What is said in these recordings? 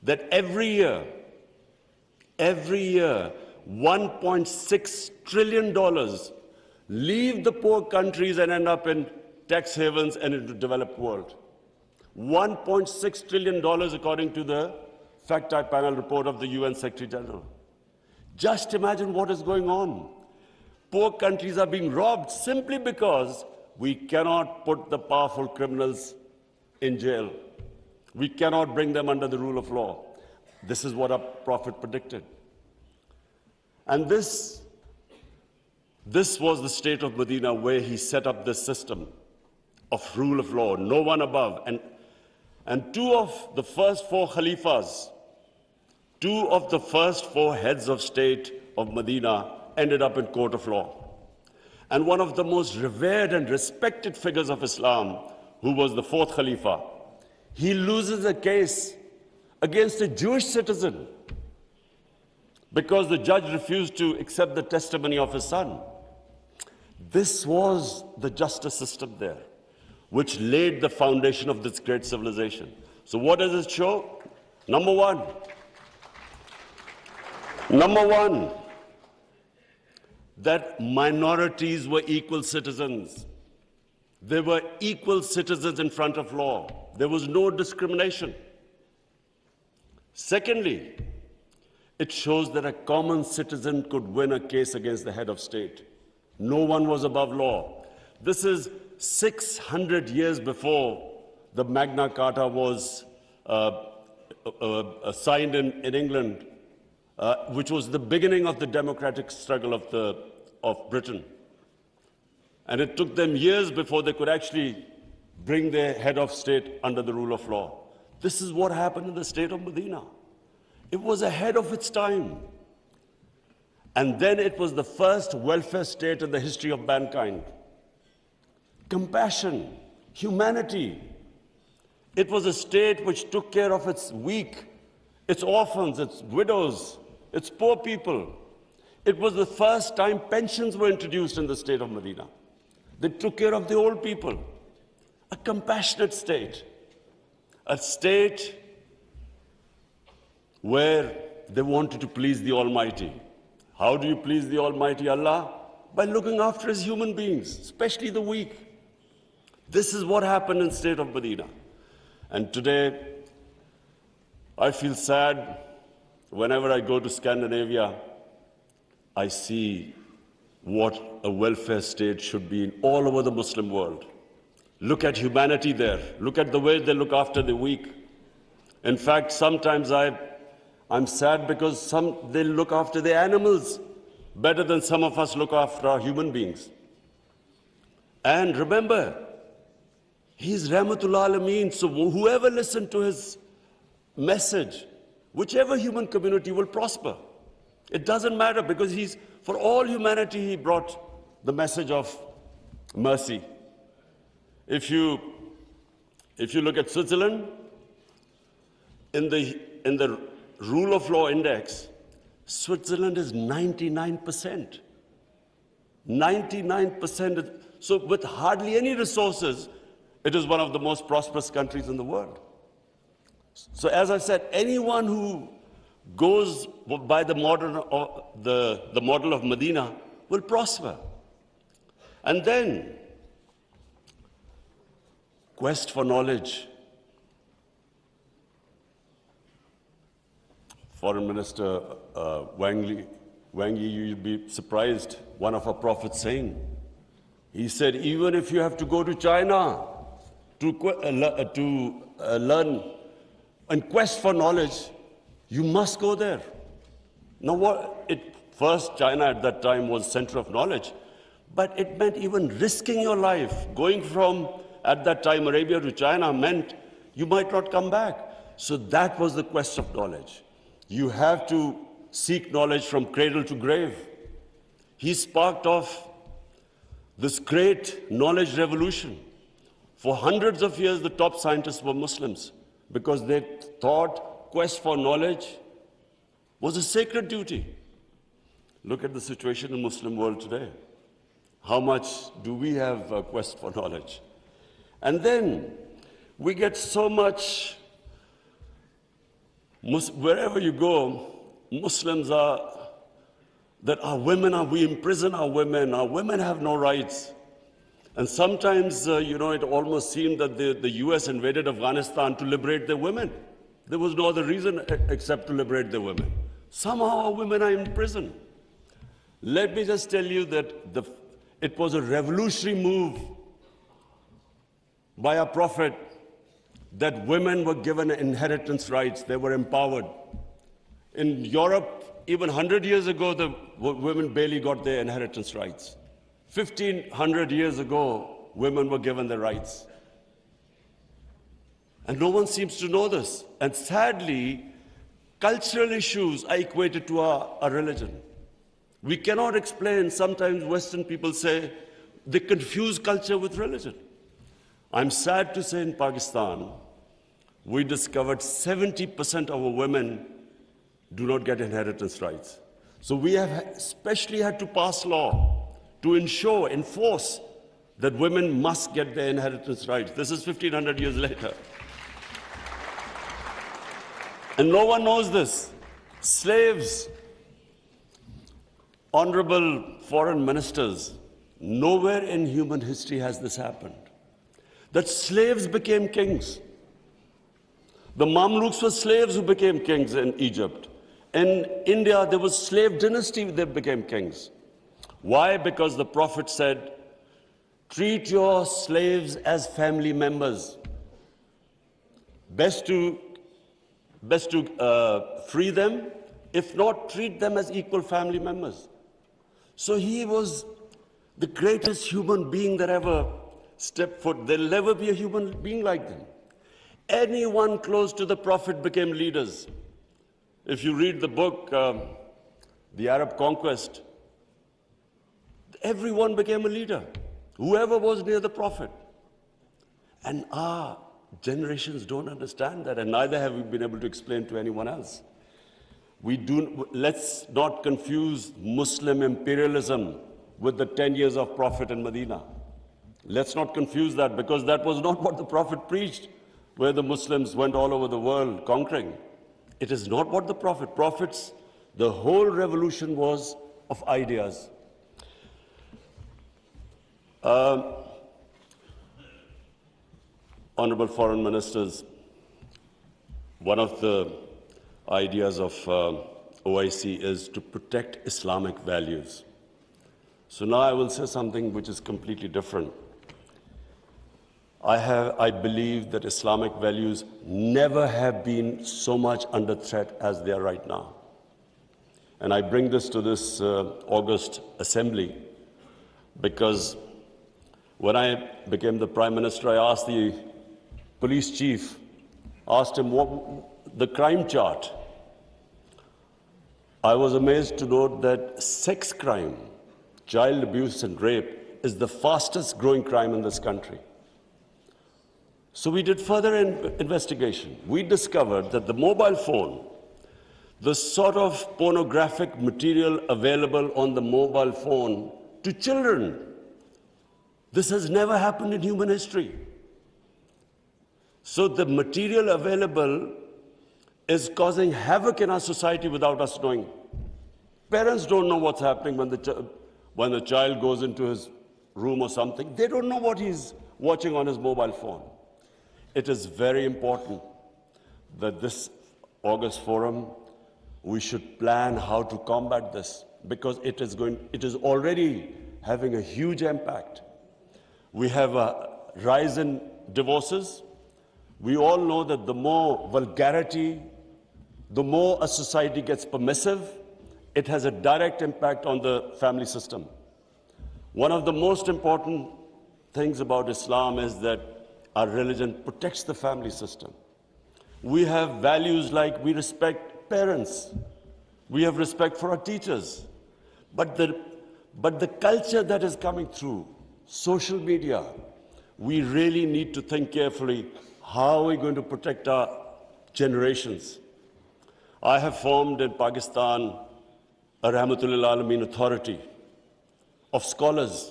that every year, $1.6 trillion leave the poor countries and end up in tax havens and in the developed world. $1.6 trillion according to the fact-type panel report of the UN Secretary General. Just imagine what is going on. Poor countries are being robbed simply because we cannot put the powerful criminals in jail. We cannot bring them under the rule of law. This is what our Prophet predicted. And this was the state of Medina where he set up this system of rule of law, no one above. And two of the first four Khalifas, two of the first four heads of state of Medina ended up in court of law. And one of the most revered and respected figures of Islam, who was the fourth Khalifa, he loses a case against a Jewish citizen because the judge refused to accept the testimony of his son. This was the justice system there, which laid the foundation of this great civilization. So what does it show? Number one, that minorities were equal citizens. They were equal citizens in front of law. There was no discrimination. Secondly, it shows that a common citizen could win a case against the head of state. No one was above law. This is 600 years before the Magna Carta was signed in England, which was the beginning of the democratic struggle of Britain. And it took them years before they could actually bring their head of state under the rule of law. This is what happened in the state of Medina. It was ahead of its time. And then it was the first welfare state in the history of mankind. Compassion, humanity. It was a state which took care of its weak, its orphans, its widows, its poor people. It was the first time pensions were introduced in the state of Medina. They took care of the old people. A compassionate state. A state where they wanted to please the Almighty. How do you please the Almighty Allah? By looking after His human beings, especially the weak. This is what happened in the state of Medina. And today, I feel sad whenever I go to Scandinavia. I see what a welfare state should be in all over the Muslim world. Look at humanity there. Look at the way they look after the weak. In fact, sometimes I'm sad because they look after the animals better than some of us look after our human beings. And remember, He's Rahmatul Alameen, so whoever listened to His message, whichever human community will prosper. It doesn't matter because for all humanity, He brought the message of mercy. If you look at Switzerland, in the rule of law index, Switzerland is 99%. 99%. So with hardly any resources, it is one of the most prosperous countries in the world. So as I said, anyone who goes by the model of Medina will prosper. And then, quest for knowledge. Foreign Minister Wang Yi, you'd be surprised, one of our prophets saying, he said, even if you have to go to China to learn and quest for knowledge, you must go there. Now, first, China at that time was center of knowledge, but it meant even risking your life. Going from, at that time, Arabia to China meant you might not come back. So that was the quest of knowledge. You have to seek knowledge from cradle to grave. He sparked off this great knowledge revolution. For hundreds of years, the top scientists were Muslims because they thought quest for knowledge was a sacred duty. Look at the situation in the Muslim world today. How much do we have a quest for knowledge? And then we get so much Wherever you go, Muslims are, that our women are, we imprison our women have no rights. And sometimes, it almost seemed that the US invaded Afghanistan to liberate their women. There was no other reason except to liberate their women. Somehow our women are in prison. Let me just tell you that it was a revolutionary move by our Prophet that women were given inheritance rights. They were empowered. In Europe, even 100 years ago, the women barely got their inheritance rights. 1,500 years ago, women were given their rights. And no one seems to know this. And sadly, cultural issues are equated to our religion. We cannot explain, sometimes Western people say, they confuse culture with religion. I'm sad to say in Pakistan, we discovered 70% of our women do not get inheritance rights. So we have especially had to pass law to enforce that women must get their inheritance rights. This is 1,500 years later. And no one knows this. Slaves, honorable foreign ministers, nowhere in human history has this happened. That slaves became kings. The Mamluks were slaves who became kings in Egypt. In India, there was slave dynasty that became kings. Why? Because the Prophet said, treat your slaves as family members. Best to free them, if not, treat them as equal family members. So he was the greatest human being that ever stepped foot. There'll never be a human being like them. Anyone close to the Prophet became leaders. If you read the book, The Arab Conquest, everyone became a leader, whoever was near the Prophet. And our generations don't understand that, and neither have we been able to explain to anyone else. Let's not confuse Muslim imperialism with the 10 years of Prophet in Medina. Let's not confuse that, because that was not what the Prophet preached, where the Muslims went all over the world conquering. It is not what the Prophet's, the whole revolution was of ideas. Honorable foreign ministers, one of the ideas of OIC is to protect Islamic values. So now I will say something which is completely different. I believe that Islamic values never have been so much under threat as they are right now. And I bring this to this August assembly because when I became the Prime Minister, I asked the police chief, asked him what the crime chart. I was amazed to note that sex crime, child abuse and rape is the fastest growing crime in this country. So we did further investigation. We discovered that the mobile phone, the sort of pornographic material available on the mobile phone to children, this has never happened in human history. So the material available is causing havoc in our society without us knowing. Parents don't know what's happening when the child goes into his room or something. They don't know what he's watching on his mobile phone. It is very important that this August forum, we should plan how to combat this, because it is already having a huge impact. We have a rise in divorces. We all know that the more vulgarity, the more a society gets permissive, it has a direct impact on the family system. One of the most important things about Islam is that our religion protects the family system. We have values like we respect parents. We have respect for our teachers. But the culture that is coming through, social media, we really need to think carefully, how are we going to protect our generations? I have formed in Pakistan a Rahmatul Alameen authority of scholars.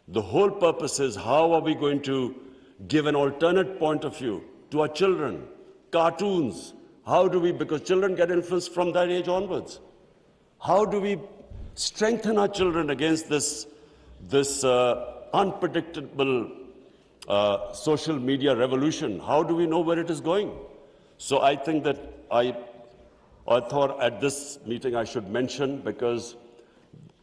The whole purpose is how are we going to give an alternate point of view to our children, cartoons, How do we, because children get influenced from that age onwards, how do we strengthen our children against this unpredictable social media revolution? How do we know where it is going? So I think that I thought at this meeting I should mention, because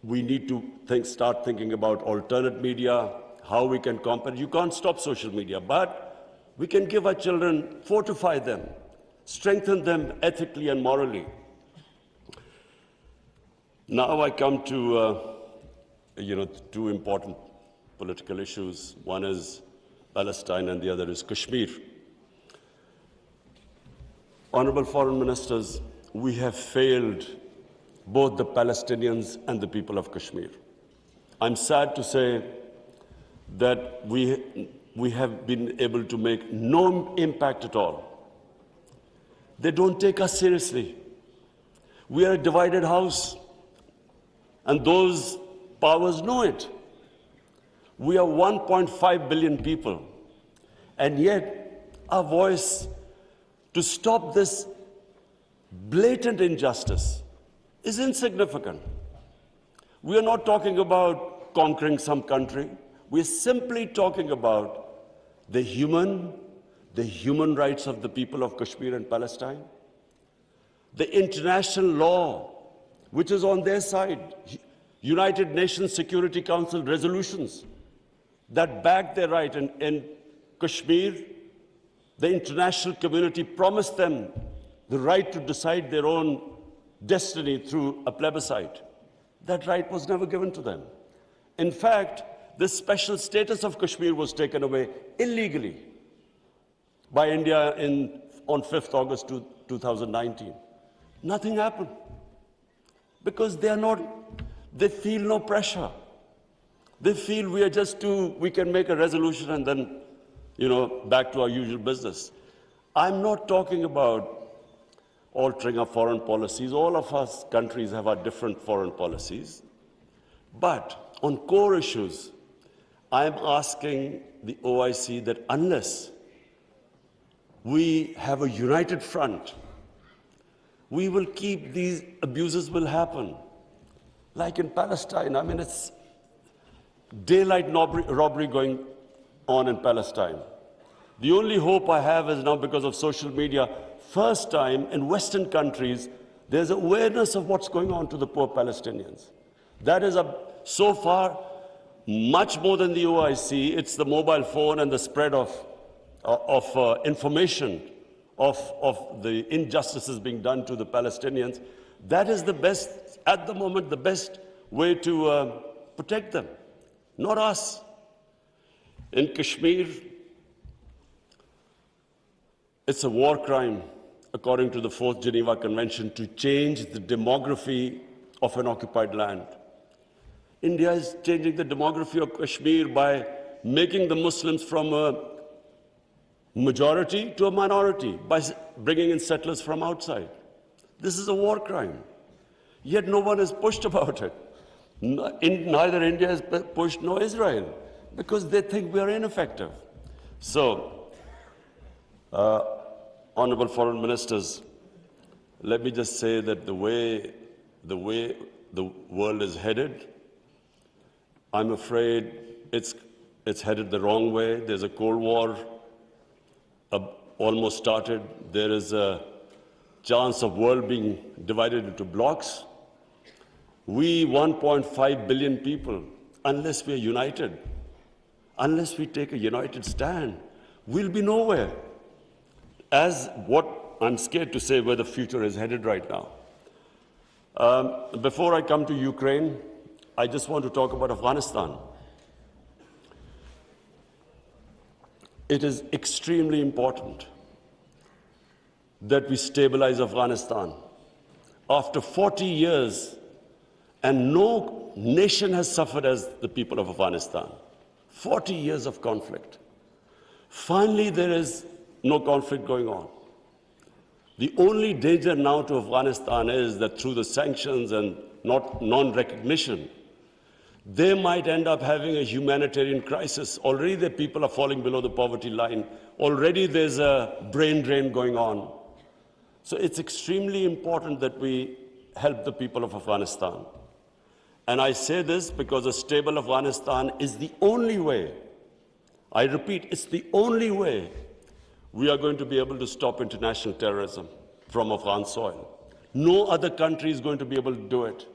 we need to start thinking about alternate media, how we can combat. You can't stop social media, but we can give our children, fortify them, strengthen them ethically and morally. Now I come to, two important political issues. One is Palestine and the other is Kashmir. Honorable Foreign Ministers, we have failed both the Palestinians and the people of Kashmir. I'm sad to say that we have been able to make no impact at all. They don't take us seriously. We are a divided house, and those powers know it. We are 1.5 billion people, and yet our voice to stop this blatant injustice is insignificant. We are not talking about conquering some country. We're simply talking about the human rights of the people of Kashmir and Palestine, the international law, which is on their side, United Nations Security Council resolutions that back their right. In Kashmir, the international community promised them the right to decide their own destiny through a plebiscite. That right was never given to them. In fact, the special status of Kashmir was taken away illegally by India on 5th August 2019. Nothing happened because they feel no pressure. They feel we can make a resolution and then, back to our usual business. I'm not talking about altering our foreign policies. All of us countries have our different foreign policies. But on core issues, I'm asking the OIC that unless we have a united front, we will keep these abuses will happen. Like in Palestine, it's daylight robbery going on in Palestine. The only hope I have is now because of social media, first time in Western countries, there's awareness of what's going on to the poor Palestinians. That is, so far, much more than the OIC. It's the mobile phone and the spread of information of the injustices being done to the Palestinians. That is the best, at the moment, the best way to protect them, not us. In Kashmir, it's a war crime, according to the 4th Geneva Convention, to change the demography of an occupied land. India is changing the demography of Kashmir by making the Muslims from a majority to a minority, by bringing in settlers from outside. This is a war crime. Yet no one is pushed about it. Neither India is pushed nor Israel, because they think we are ineffective. So, Honorable Foreign Ministers, let me just say that the way the world is headed, I'm afraid it's headed the wrong way. There's a Cold War almost started. There is a chance of world being divided into blocks. We 1.5 billion people, unless we are united, unless we take a united stand, we'll be nowhere. As what I'm scared to say where the future is headed right now. Before I come to Ukraine, I just want to talk about Afghanistan. It is extremely important that we stabilize Afghanistan. After 40 years, and no nation has suffered as the people of Afghanistan. 40 years of conflict. Finally, there is no conflict going on. The only danger now to Afghanistan is that through the sanctions and non-recognition, they might end up having a humanitarian crisis. Already the people are falling below the poverty line. Already there's a brain drain going on. So it's extremely important that we help the people of Afghanistan. And I say this because a stable Afghanistan is the only way, I repeat, it's the only way we are going to be able to stop international terrorism from Afghan soil. No other country is going to be able to do it.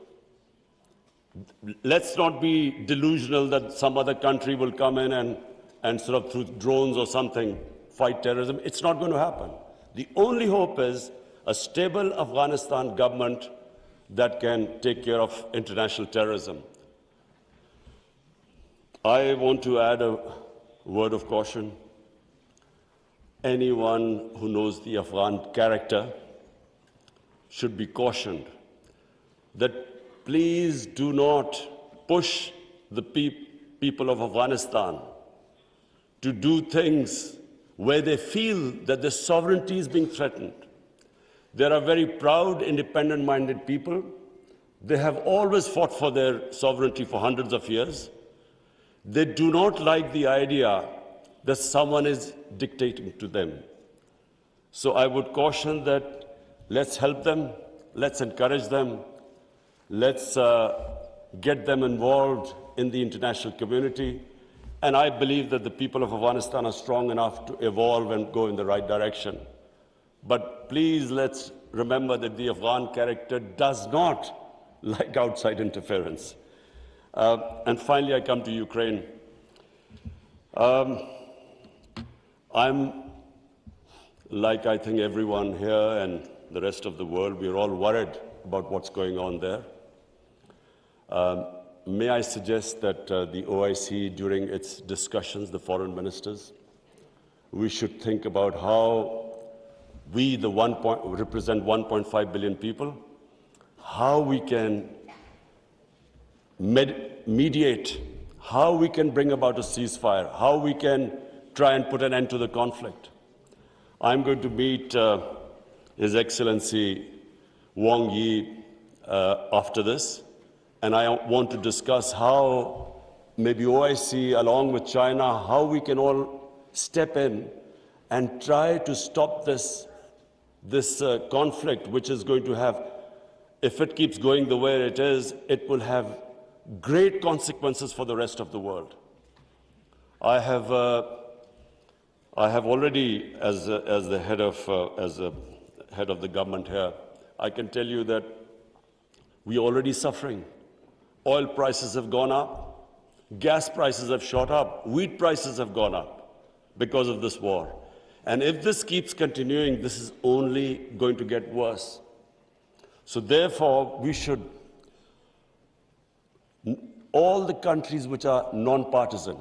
Let's not be delusional that some other country will come in and sort of through drones or something fight terrorism. It's not going to happen. The only hope is a stable Afghanistan government that can take care of international terrorism. I want to add a word of caution. Anyone who knows the Afghan character should be cautioned that please do not push the people of Afghanistan to do things where they feel that their sovereignty is being threatened. They are very proud, independent-minded people. They have always fought for their sovereignty for hundreds of years. They do not like the idea that someone is dictating to them. So I would caution that let's help them, let's encourage them, let's get them involved in the international community. And I believe that the people of Afghanistan are strong enough to evolve and go in the right direction. But please let's remember that the Afghan character does not like outside interference. And finally, I come to Ukraine. I'm, like I think everyone here and the rest of the world, we're all worried about what's going on there. May I suggest that the OIC, during its discussions, the foreign ministers, we should think about how we, represent 1.5 billion people, how we can mediate, how we can bring about a ceasefire, how we can try and put an end to the conflict. I'm going to meet His Excellency Wang Yi after this, and I want to discuss how maybe OIC, along with China, how we can all step in and try to stop this conflict, which is going to have, if it keeps going the way it is, it will have great consequences for the rest of the world. I have already, as the head of the government here, I can tell you that we are already suffering. Oil prices have gone up, gas prices have shot up, wheat prices have gone up because of this war. And if this keeps continuing, this is only going to get worse. So therefore, we should, all the countries which are non-partisan,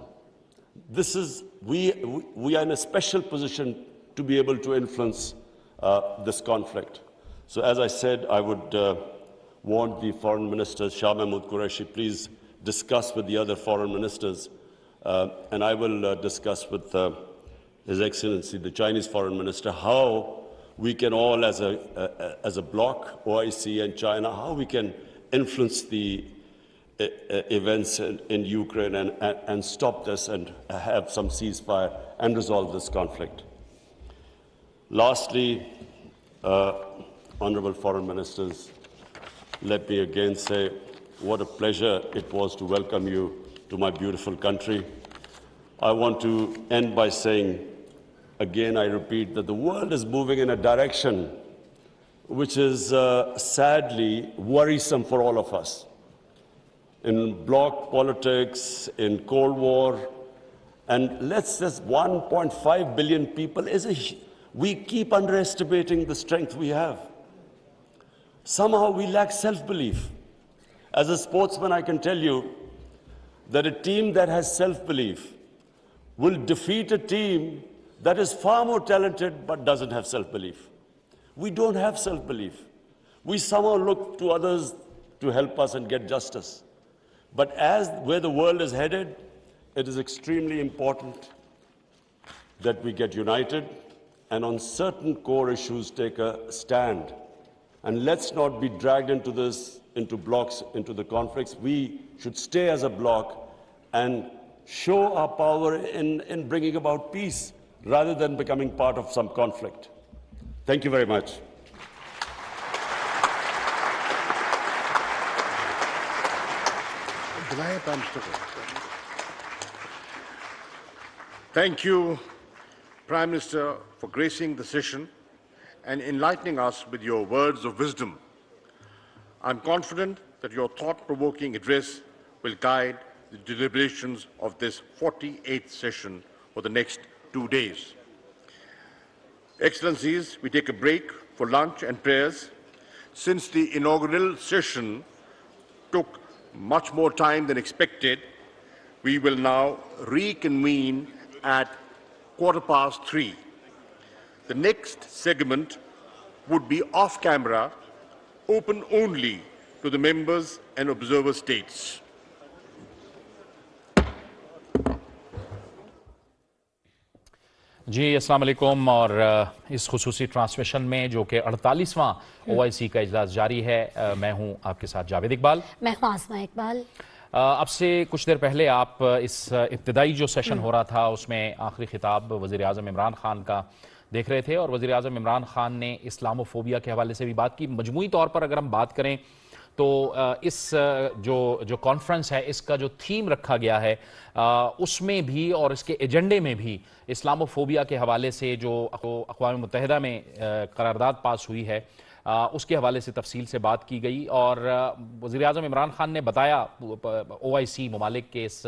we are in a special position to be able to influence this conflict. So as I said, I would want the foreign ministers, Shah Mahmood Qureshi, please discuss with the other foreign ministers, and I will discuss with His Excellency, the Chinese foreign minister, how we can all, as a bloc, OIC and China, how we can influence the events in Ukraine and stop this and have some ceasefire and resolve this conflict. Lastly, honourable foreign ministers, let me again say what a pleasure it was to welcome you to my beautiful country. I want to end by saying, again, I repeat, that the world is moving in a direction which is sadly worrisome for all of us. In bloc politics, in Cold War, and let's just 1.5 billion people we keep underestimating the strength we have. Somehow we lack self-belief. As a sportsman, I can tell you that a team that has self-belief will defeat a team that is far more talented but doesn't have self-belief. We don't have self-belief. We somehow look to others to help us and get justice. But as where the world is headed, it is extremely important that we get united and on certain core issues take a stand. And let's not be dragged into this, into blocks, into the conflicts. We should stay as a bloc and show our power in bringing about peace rather than becoming part of some conflict. Thank you very much. Thank you, Prime Minister, for gracing the session and enlightening us with your words of wisdom. I'm confident that your thought-provoking address will guide the deliberations of this 48th session for the next 2 days. Excellencies, we take a break for lunch and prayers. Since the inaugural session took much more time than expected, we will now reconvene at 3:15. The next segment would be off-camera, open only to the members and observer states. जी अस्सलाम वालेकुम। और इस खुसूसी transmission में जो कि 48वां OIC का इजलास जारी है, मैं हूं आपके साथ जावेद इकबाल। मैं हूं आसमा इकबाल। अब से कुछ देर पहले आप इस इब्तिदाई जो सेशन हो रहा था उसमें आखिरी खिताब वज़ीर आज़म इमरान खान का देख रहे थे और वज़ीर आज़म इमरान खान ने इस्लामोफोबिया के हवाले से भी बात की। मजमूई तौर पर अगर हम बात करें तो इस जो कॉन्फ्रेंस है इसका जो थीम रखा गया है उसमें भी और इसके एजेंडे में भी इस्लामोफोबिया के हवाले से जो अक़वाम मुत्तहिदा में करारदाद पास हुई है उसके हवाले से तफसील से बात की गई। और वज़ीर आज़म इमरान खान ने बताया OIC ममालिक के इस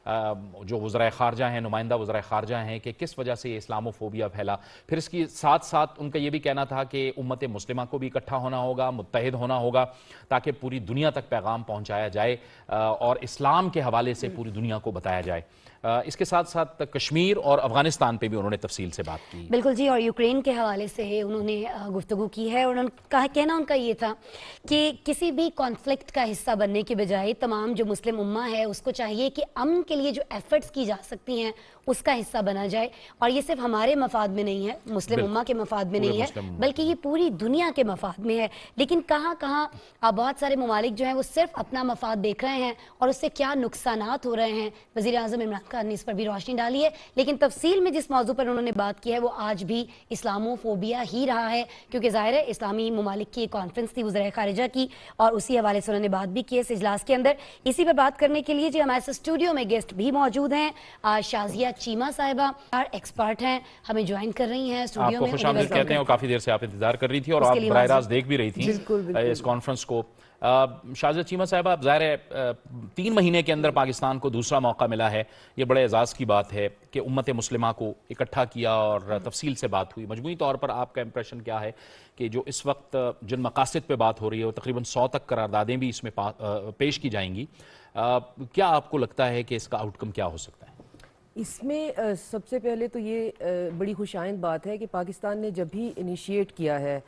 जो वज़राए ख़ारजा हैं, नुमाइंदा वज़राए ख़ारजा हैं, कि किस वजह से ये इस्लामोफोबिया फैला। फिर इसके साथ साथ उनका ये भी कहना था कि उम्मत मुस्लिमा को भी इकट्ठा होना होगा, मुत्तहिद होना होगा ताकि पूरी दुनिया तक पैगाम पहुँचाया जाए और इस्लाम के हवाले से पूरी दुनिया को बताया जाए। इसके साथ साथ कश्मीर और अफगानिस्तान पे भी उन्होंने तफसील से बात की। बिल्कुल जी, और यूक्रेन के हवाले से उन्होंने गुफ्तगू की है और उनका कहना उनका ये था कि किसी भी कॉन्फ्लिक्ट का हिस्सा बनने के बजाय तमाम जो मुस्लिम उम्मा है उसको चाहिए कि अमन के लिए जो एफर्ट्स की जा सकती हैं उसका हिस्सा बना जाए। और ये सिर्फ हमारे मफाद में नहीं है, मुस्लिम उम्मा के मफाद में नहीं है, बल्कि ये पूरी दुनिया के मफाद में है। लेकिन कहाँ कहाँ बहुत सारे ममालिक जो हैं वो सिर्फ अपना मफाद देख रहे हैं और उससे क्या नुकसानात हो रहे हैं। वज़ीर आज़म इमरान खान ने इस पर भी रोशनी डाली है, लेकिन तफसील में जिस मौजू पर उन्होंने बात की है वो आज भी इस्लामोफोबिया ही रहा है, क्योंकि ज़ाहिर है इस्लामी ममालिक की एक कॉन्फ्रेंस थी वज़ीर ख़ारिजा की और उसी हवाले से उन्होंने बात भी की इस इजलास के अंदर। इसी पर बात करने के लिए जी हमारे साथ स्टूडियो में गेस्ट भी मौजूद हैं। शाजिया चीमा साहिबा एक्सपर्ट हैं, हमें ज्वाइन कर रही हैं स्टूडियो में। आपको खुशामदीद कहते हैं और काफ़ी देर से आप इंतजार कर रही थी और आप बराह रास्त देख भी रही थी इस कॉन्फ्रेंस को। शाजिया चीमा साहिबा, ज़ाहिर है 3 महीने के अंदर पाकिस्तान को दूसरा मौका मिला है, ये बड़े एजाज़ की बात है कि उम्मत मुस्लिमा को इकट्ठा किया और तफसील से बात हुई। मजमूई तौर पर आपका इंप्रेशन क्या है कि जो इस वक्त जिन मकासद पे बात हो रही है वो तकरीबन 100 तक करारदादें भी इसमें पेश की जाएंगी, क्या आपको लगता है कि इसका आउटकम क्या हो सकता है? इसमें सबसे पहले तो ये बड़ी खुशाइंद बात है कि पाकिस्तान ने जब भी इनिशिएट किया है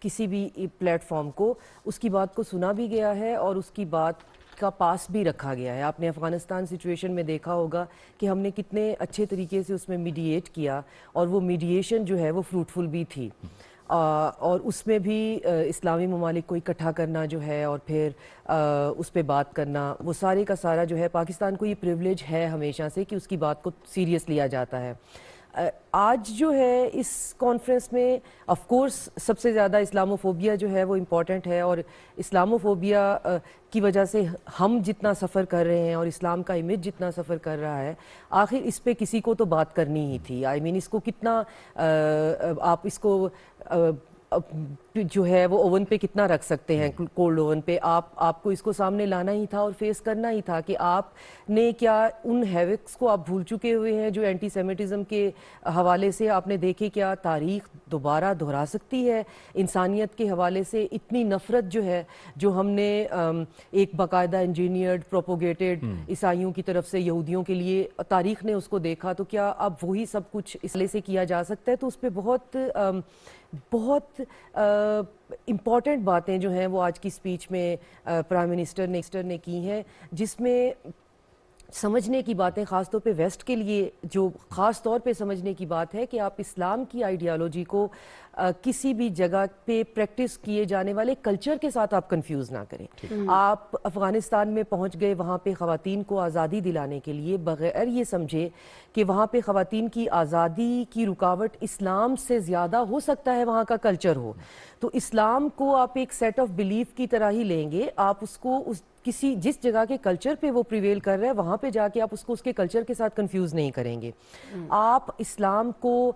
किसी भी प्लेटफॉर्म को, उसकी बात को सुना भी गया है और उसकी बात का पास भी रखा गया है। आपने अफ़गानिस्तान सिचुएशन में देखा होगा कि हमने कितने अच्छे तरीके से उसमें मीडिएट किया और वो मीडिएशन जो है वो फ्रूटफुल भी थी। और उसमें भी इस्लामी ममालिक को इकट्ठा करना जो है और फिर उस पर बात करना, वो सारे का सारा जो है पाकिस्तान को ये प्रिविलेज है हमेशा से कि उसकी बात को सीरियस लिया जाता है। आज जो है इस कॉन्फ्रेंस में ऑफ कोर्स सबसे ज़्यादा इस्लामोफोबिया जो है वो इम्पॉर्टेंट है और इस्लामोफोबिया की वजह से हम जितना सफ़र कर रहे हैं और इस्लाम का इमेज जितना सफ़र कर रहा है, आखिर इस पे किसी को तो बात करनी ही थी। आई मीन इसको कितना आप इसको जो है वो ओवन पे कितना रख सकते हैं, कोल्ड ओवन पे आपको इसको सामने लाना ही था और फेस करना ही था कि आपने क्या उन हैविक्स को आप भूल चुके हुए हैं जो एंटी सेमिटिज़म के हवाले से आपने देखे। क्या तारीख़ दोबारा दोहरा सकती है इंसानियत के हवाले से इतनी नफ़रत जो है जो हमने एक बाकायदा इंजीनियर्ड प्रोपोगेटेड ईसाइयों की तरफ से यहूदियों के लिए तारीख़ ने उसको देखा, तो क्या अब वही सब कुछ इसलिए से किया जा सकता है? तो उस पर बहुत इम्पॉर्टेंट बातें जो हैं वो आज की स्पीच में प्राइम मिनिस्टर ने की हैं, जिसमें समझने की बातें ख़ास तौर पे वेस्ट के लिए जो ख़ास तौर पे समझने की बात है कि आप इस्लाम की आइडियालॉजी को کسی بھی جگہ پہ پریکٹس کیے جانے والے کلچر کے ساتھ آپ کنفیوز نہ کریں. آپ افغانستان میں پہنچ گئے, وہاں پہ خواتین کو آزادی دلانے کے لیے, بغیر یہ سمجھے کہ وہاں پہ خواتین کی آزادی کی رکاوٹ اسلام سے زیادہ ہو سکتا ہے وہاں کا کلچر ہو, تو اسلام کو آپ ایک سیٹ آف بلیف کی طرح ہی لیں گے. آپ اس کو کسی جس جگہ کے کلچر پہ وہ پریویل کر رہا ہے وہاں پہ جا کے آپ اس کو اس کے کلچر کے ساتھ کنفیوز نہیں کریں گے. آپ اسلام کو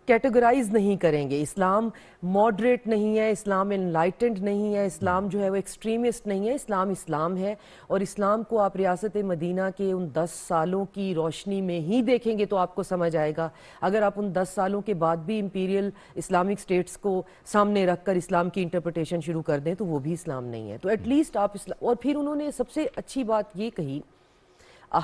کیٹیگرائز نہیں کریں گے. اسلام ماڈریٹ نہیں ہے, اسلام انلائٹنڈ نہیں ہے, اسلام جو ہے وہ ایکسٹریمسٹ نہیں ہے. اسلام اسلام ہے, اور اسلام کو آپ ریاست مدینہ کے ان 10 سالوں کی روشنی میں ہی دیکھیں گے تو آپ کو سمجھ آئے گا. اگر آپ ان 10 سالوں کے بعد بھی امپیریل اسلامک اسٹیٹس کو سامنے رکھ کر اسلام کی انٹرپریٹیشن شروع کر دیں تو وہ بھی اسلام نہیں ہے. تو ایٹ لیسٹ آپ اور پھر انہوں نے سب سے اچھی بات یہ کہی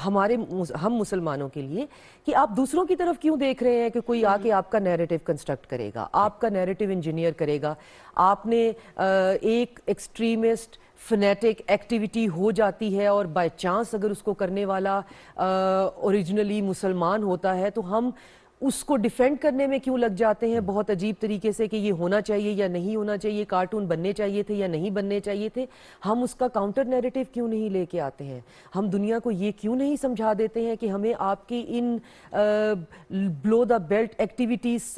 ہم مسلمانوں کے لیے کہ آپ دوسروں کی طرف کیوں دیکھ رہے ہیں کہ کوئی آ کے آپ کا نیریٹو کنسٹرکٹ کرے گا, آپ کا نیریٹو انجینئر کرے گا. آپ نے ایک ایکسٹریمسٹ فنیٹک ایکٹیویٹی ہو جاتی ہے اور بائی چانس اگر اس کو کرنے والا اوریجنلی مسلمان ہوتا ہے تو ہم اس کو ڈیفینڈ کرنے میں کیوں لگ جاتے ہیں بہت عجیب طریقے سے کہ یہ ہونا چاہیے یا نہیں ہونا چاہیے, کارٹون بننے چاہیے تھے یا نہیں بننے چاہیے تھے. ہم اس کا کاؤنٹر نیریٹو کیوں نہیں لے کے آتے ہیں؟ ہم دنیا کو یہ کیوں نہیں سمجھا دیتے ہیں کہ ہمیں آپ کی ان بلو دا بیلٹ ایکٹیویٹیز